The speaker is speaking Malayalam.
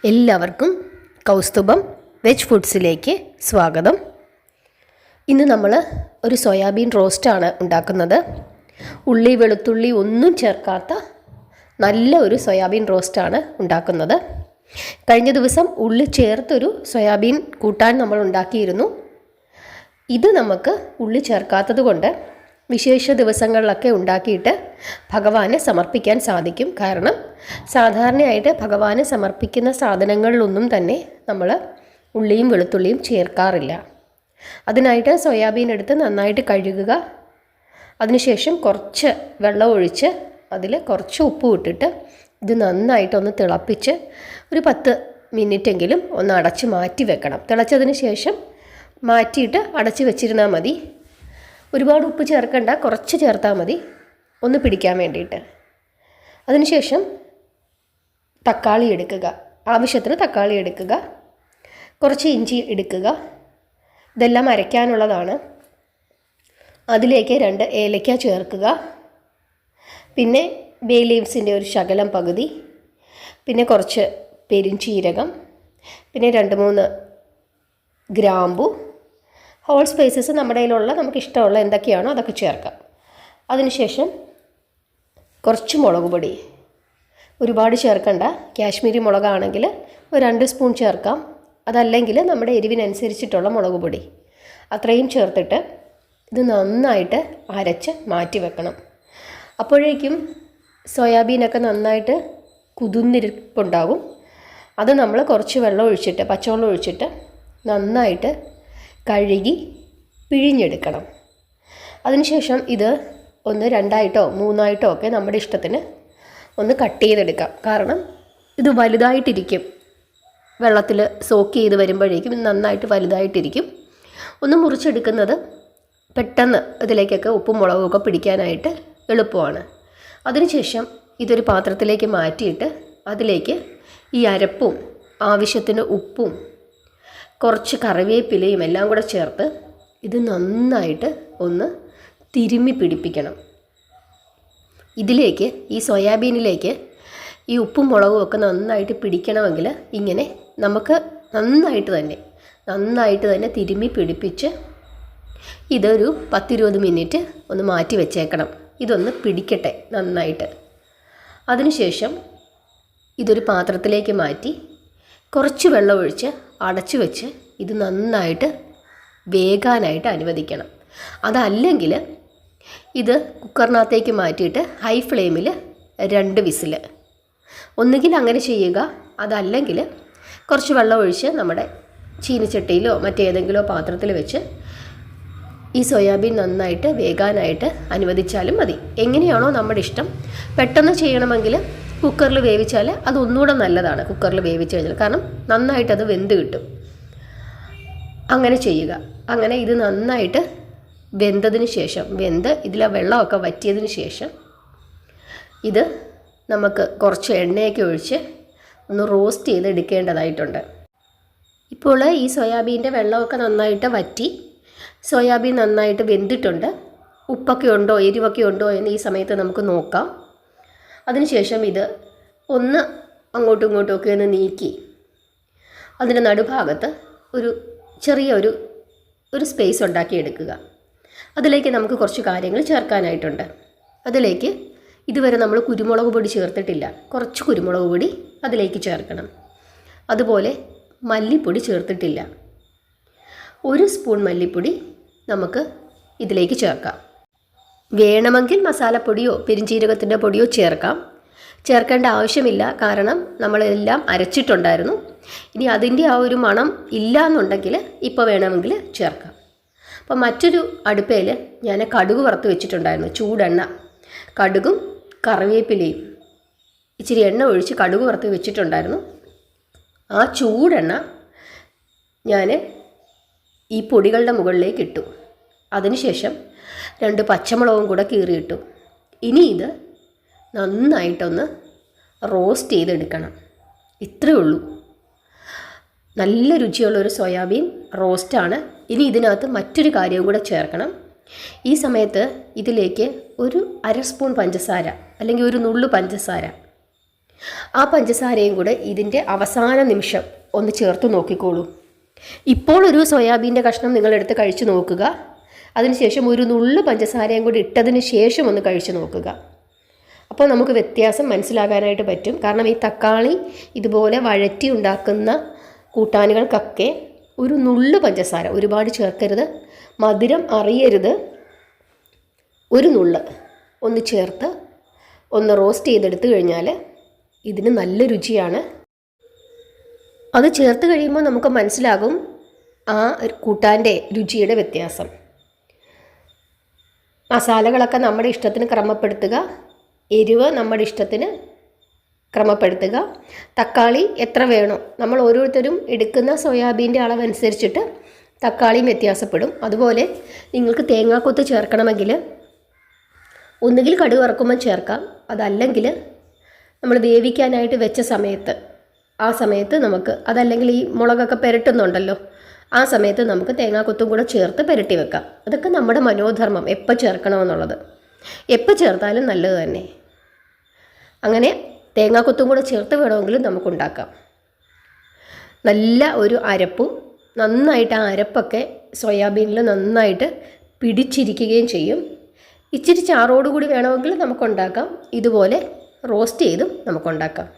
എല്ലാവർക്കും കൗസ്തുഭം വെജ് ഫുഡ്സിലേക്ക് സ്വാഗതം. ഇന്ന് നമ്മൾ ഒരു സോയാബീൻ റോസ്റ്റാണ് ഉണ്ടാക്കുന്നത്. ഉള്ളി വെളുത്തുള്ളി ഒന്നും ചേർക്കാത്ത നല്ല ഒരു സോയാബീൻ റോസ്റ്റാണ് ഉണ്ടാക്കുന്നത്. കഴിഞ്ഞ ദിവസം ഉള്ളി ചേർത്തൊരു സോയാബീൻ കൂട്ടാൻ നമ്മൾ ഉണ്ടാക്കിയിരുന്നു. ഇത് നമുക്ക് ഉള്ളി ചേർക്കാത്തത് കൊണ്ട് വിശേഷ ദിവസങ്ങളിലൊക്കെ ഉണ്ടാക്കിയിട്ട് ഭഗവാനെ സമർപ്പിക്കാൻ സാധിക്കും. കാരണം സാധാരണയായിട്ട് ഭഗവാനെ സമർപ്പിക്കുന്ന സാധനങ്ങളിലൊന്നും തന്നെ നമ്മൾ ഉള്ളിയും വെളുത്തുള്ളിയും ചേർക്കാറില്ല. അതിനായിട്ട് സോയാബീൻ എടുത്ത് നന്നായിട്ട് കഴുകുക. അതിനുശേഷം കുറച്ച് വെള്ളം ഒഴിച്ച് അതിൽ കുറച്ച് ഉപ്പ് ഇട്ടിട്ട് ഇത് നന്നായിട്ടൊന്ന് തിളപ്പിച്ച് ഒരു 10 മിനിറ്റെങ്കിലും ഒന്ന് അടച്ച് മാറ്റി വെക്കണം. തിളച്ചതിന് ശേഷം മാറ്റിയിട്ട് അടച്ച് വെച്ചിരുന്നാൽ മതി. ഒരുപാട് ഉപ്പ് ചേർക്കണ്ട, കുറച്ച് ചേർത്താൽ മതി ഒന്ന് പിടിക്കാൻ വേണ്ടിയിട്ട്. അതിനുശേഷം തക്കാളി എടുക്കുക, ആവശ്യത്തിന് തക്കാളി എടുക്കുക, കുറച്ച് ഇഞ്ചി എടുക്കുക. ഇതെല്ലാം അരയ്ക്കാനുള്ളതാണ്. അതിലേക്ക് 2 ഏലക്ക ചേർക്കുക. പിന്നെ ബേ ലീവ്സിൻ്റെ ഒരു ശകലം പകുതി, പിന്നെ കുറച്ച് പെരുംജീരകം, പിന്നെ 2-3 ഗ്രാമ്പു. ഹോൾ സ്പൈസസ് നമ്മുടെ കയ്യിലുള്ള നമുക്ക് ഇഷ്ടമുള്ള എന്തൊക്കെയാണോ അതൊക്കെ ചേർക്കാം. അതിനുശേഷം കുറച്ച് മുളക് പൊടി, ഒരുപാട് ചേർക്കണ്ട. കാശ്മീരി മുളകാണെങ്കിൽ ഒരു 2 സ്പൂൺ ചേർക്കാം. അതല്ലെങ്കിൽ നമ്മുടെ എരിവിനനുസരിച്ചിട്ടുള്ള മുളക് പൊടി അത്രയും ചേർത്തിട്ട് ഇത് നന്നായിട്ട് അരച്ച് മാറ്റി വെക്കണം. അപ്പോഴേക്കും സോയാബീനൊക്കെ നന്നായിട്ട് കുതിർന്നിരിപ്പുണ്ടാകും. അത് നമ്മൾ കുറച്ച് വെള്ളം ഒഴിച്ചിട്ട്, പച്ചവെള്ളം ഒഴിച്ചിട്ട് നന്നായിട്ട് കഴുകി പിഴിഞ്ഞെടുക്കണം. അതിനുശേഷം ഇത് ഒന്ന് 2ആയിട്ടോ 3ആയിട്ടോ ഒക്കെ നമ്മുടെ ഇഷ്ടത്തിന് ഒന്ന് കട്ട് ചെയ്തെടുക്കാം. കാരണം ഇത് വലുതായിട്ടിരിക്കും, വെള്ളത്തിൽ സോക്ക് ചെയ്ത് വരുമ്പോഴേക്കും ഇത് നന്നായിട്ട് വലുതായിട്ടിരിക്കും. ഒന്ന് മുറിച്ചെടുക്കുന്നത് പെട്ടെന്ന് ഇതിലേക്കൊക്കെ ഉപ്പും മുളകും ഒക്കെ പിടിക്കാനായിട്ട് എളുപ്പമാണ്. അതിനുശേഷം ഇതൊരു പാത്രത്തിലേക്ക് മാറ്റിയിട്ട് അതിലേക്ക് ഈ അരപ്പും ആവശ്യത്തിന് ഉപ്പും കുറച്ച് കറിവേപ്പിലയും എല്ലാം കൂടെ ചേർത്ത് ഇത് നന്നായിട്ട് ഒന്ന് തിരുമ്മി പിടിപ്പിക്കണം. ഇതിലേക്ക് ഈ സോയാബീനിലേക്ക് ഈ ഉപ്പും മുളകും ഒക്കെ നന്നായിട്ട് പിടിക്കണമെങ്കിൽ ഇങ്ങനെ നമുക്ക് നന്നായിട്ട് തന്നെ തിരുമ്മി പിടിപ്പിച്ച് ഇതൊരു 10-20 മിനിറ്റ് ഒന്ന് മാറ്റി വെച്ചേക്കണം. ഇതൊന്ന് പിടിക്കട്ടെ നന്നായിട്ട്. അതിനുശേഷം ഇതൊരു പാത്രത്തിലേക്ക് മാറ്റി കുറച്ച് വെള്ളം ഒഴിച്ച് അടച്ചു വെച്ച് ഇത് നന്നായിട്ട് വേകാനായിട്ട് അനുവദിക്കണം. അതല്ലെങ്കിൽ ഇത് കുക്കറിനകത്തേക്ക് മാറ്റിയിട്ട് ഹൈ ഫ്ലെയിമിൽ 2 വിസിൽ, ഒന്നുകിൽ അങ്ങനെ ചെയ്യുക. അതല്ലെങ്കിൽ കുറച്ച് വെള്ളം ഒഴിച്ച് നമ്മുടെ ചീനിച്ചട്ടിയിലോ മറ്റേതെങ്കിലോ പാത്രത്തിൽ വെച്ച് ഈ സോയാബീൻ നന്നായിട്ട് വേകാനായിട്ട് അനുവദിച്ചാലും മതി. എങ്ങനെയാണോ നമ്മുടെ ഇഷ്ടം. പെട്ടെന്ന് ചെയ്യണമെങ്കിൽ കുക്കറിൽ വേവിച്ചാൽ അതൊന്നുകൂടെ നല്ലതാണ്. കുക്കറിൽ വേവിച്ച് കഴിഞ്ഞാൽ കാരണം നന്നായിട്ടത് വെന്ത് കിട്ടും. അങ്ങനെ ചെയ്യുക. അങ്ങനെ ഇത് നന്നായിട്ട് വെന്തതിന് ശേഷം, ഇതിലെ വെള്ളമൊക്കെ വറ്റിയതിന് ശേഷം ഇത് നമുക്ക് കുറച്ച് എണ്ണയൊക്കെ ഒഴിച്ച് ഒന്ന് റോസ്റ്റ് ചെയ്തെടുക്കേണ്ടതായിട്ടുണ്ട്. ഇപ്പോൾ ഈ സോയാബീൻ്റെ വെള്ളമൊക്കെ നന്നായിട്ട് വറ്റി, സോയാബീൻ നന്നായിട്ട് വെന്തിട്ടുണ്ട്. ഉപ്പൊക്കെ ഉണ്ടോ എരിവൊക്കെ ഉണ്ടോ എന്ന് ഈ സമയത്ത് നമുക്ക് നോക്കാം. അതിനുശേഷം ഇത് ഒന്ന് അങ്ങോട്ടും ഇങ്ങോട്ടും ഒക്കെ ഒന്ന് നീക്കി അതിൻ്റെ നടുഭാഗത്ത് ഒരു ചെറിയ ഒരു സ്പേസ് ഉണ്ടാക്കിയെടുക്കുക. അതിലേക്ക് നമുക്ക് കുറച്ച് കാര്യങ്ങൾ ചേർക്കാനായിട്ടുണ്ട്. അതിലേക്ക് ഇതുവരെ നമ്മൾ കുരുമുളക് പൊടി ചേർത്തിട്ടില്ല. കുറച്ച് കുരുമുളക് പൊടി അതിലേക്ക് ചേർക്കണം. അതുപോലെ മല്ലിപ്പൊടി ചേർത്തിട്ടില്ല. 1 സ്പൂൺ മല്ലിപ്പൊടി നമുക്ക് ഇതിലേക്ക് ചേർക്കാം. വേണമെങ്കിൽ മസാലപ്പൊടിയോ പെരുംജീരകത്തിൻ്റെ പൊടിയോ ചേർക്കാം. ചേർക്കേണ്ട ആവശ്യമില്ല, കാരണം നമ്മളെല്ലാം അരച്ചിട്ടുണ്ടായിരുന്നു. ഇനി അതിൻ്റെ ആ ഒരു മണം ഇല്ല എന്നുണ്ടെങ്കിൽ ഇപ്പോൾ വേണമെങ്കിൽ ചേർക്കാം. അപ്പോൾ മറ്റൊരു അടുപ്പയിൽ ഞാൻ കടുക് വറുത്ത് വെച്ചിട്ടുണ്ടായിരുന്നു. ചൂടെണ്ണ, കടുകും കറിവേപ്പിലയും ഇച്ചിരി എണ്ണ ഒഴിച്ച് കടുക് വറുത്ത് വെച്ചിട്ടുണ്ടായിരുന്നു. ആ ചൂടെണ്ണ ഞാൻ ഈ പൊടികളുടെ മുകളിലേക്ക് ഇട്ടു. അതിനുശേഷം 2 പച്ചമുളകും കൂടെ കീറിയിട്ടു. ഇനി ഇത് നന്നായിട്ടൊന്ന് റോസ്റ്റ് ചെയ്തെടുക്കണം. ഇത്രയേ ഉള്ളൂ. നല്ല രുചിയുള്ളൊരു സോയാബീൻ റോസ്റ്റാണ്. ഇനി ഇതിനകത്ത് മറ്റൊരു കാര്യവും കൂടെ ചേർക്കണം. ഈ സമയത്ത് ഇതിലേക്ക് ഒരു 1/2 സ്പൂൺ പഞ്ചസാര അല്ലെങ്കിൽ ഒരു നുള്ളു പഞ്ചസാര ആ പഞ്ചസാരയും കൂടെ ഇതിൻ്റെ അവസാന നിമിഷം ഒന്ന് ചേർത്ത് നോക്കിക്കോളൂ. ഇപ്പോൾ ഒരു സോയാബീൻ്റെ കഷ്ണം നിങ്ങളെടുത്ത് കഴിച്ചു നോക്കുക. അതിനുശേഷം ഒരു നുള്ളു പഞ്ചസാരയും കൂടി ഇട്ടതിന് ശേഷം ഒന്ന് കഴിച്ചു നോക്കുക. അപ്പോൾ നമുക്ക് വ്യത്യാസം മനസ്സിലാകാനായിട്ട് പറ്റും. കാരണം ഈ തക്കാളി ഇതുപോലെ വഴറ്റി ഉണ്ടാക്കുന്ന കൂട്ടാനുകൾക്കൊക്കെ ഒരു നുള്ളു പഞ്ചസാര, ഒരുപാട് ചേർക്കരുത്, മധുരം അറിയരുത്, ഒരു നുള്ള് ഒന്ന് ചേർത്ത് ഒന്ന് റോസ്റ്റ് ചെയ്തെടുത്ത് കഴിഞ്ഞാൽ ഇതിന് നല്ല രുചിയാണ്. അത് ചേർത്ത് കഴിയുമ്പോൾ നമുക്ക് മനസ്സിലാകും ആ കൂട്ടാൻ്റെ രുചിയുടെ വ്യത്യാസം. മസാലകളൊക്കെ നമ്മുടെ ഇഷ്ടത്തിന് ക്രമപ്പെടുത്തുക, എരിവ് നമ്മുടെ ഇഷ്ടത്തിന് ക്രമപ്പെടുത്തുക. തക്കാളി എത്ര വേണോ, നമ്മൾ ഓരോരുത്തരും എടുക്കുന്ന സോയാബീൻ്റെ അളവനുസരിച്ചിട്ട് തക്കാളിയും വ്യത്യാസപ്പെടും. അതുപോലെ നിങ്ങൾക്ക് തേങ്ങാക്കൊത്ത് ചേർക്കണമെങ്കിൽ ഒന്നുകിൽ കടുക് വറക്കുമ്പോൾ ചേർക്കാം, അതല്ലെങ്കിൽ നമ്മൾ വേവിക്കാനായിട്ട് വെച്ച സമയത്ത്, ആ സമയത്ത് നമുക്ക്, അതല്ലെങ്കിൽ ഈ മുളകൊക്കെ പുരട്ടുന്നുണ്ടല്ലോ, ആ സമയത്ത് നമുക്ക് തേങ്ങാക്കൊത്തും കൂടെ ചേർത്ത് പുരട്ടി വെക്കാം. അതൊക്കെ നമ്മുടെ മനോധർമ്മം, എപ്പോൾ ചേർക്കണമെന്നുള്ളത്. എപ്പോൾ ചേർത്താലും നല്ലത് തന്നെ. അങ്ങനെ തേങ്ങാക്കൊത്തും കൂടെ ചേർത്ത് വേണമെങ്കിലും നമുക്കുണ്ടാക്കാം. നല്ല ഒരു അരപ്പും, നന്നായിട്ട് ആ അരപ്പൊക്കെ സോയാബീനിൽ നന്നായിട്ട് പിടിച്ചിരിക്കുകയും ചെയ്യും. ഇച്ചിരി ചാറോടുകൂടി വേണമെങ്കിൽ നമുക്കുണ്ടാക്കാം, ഇതുപോലെ റോസ്റ്റ് ചെയ്തും നമുക്കുണ്ടാക്കാം.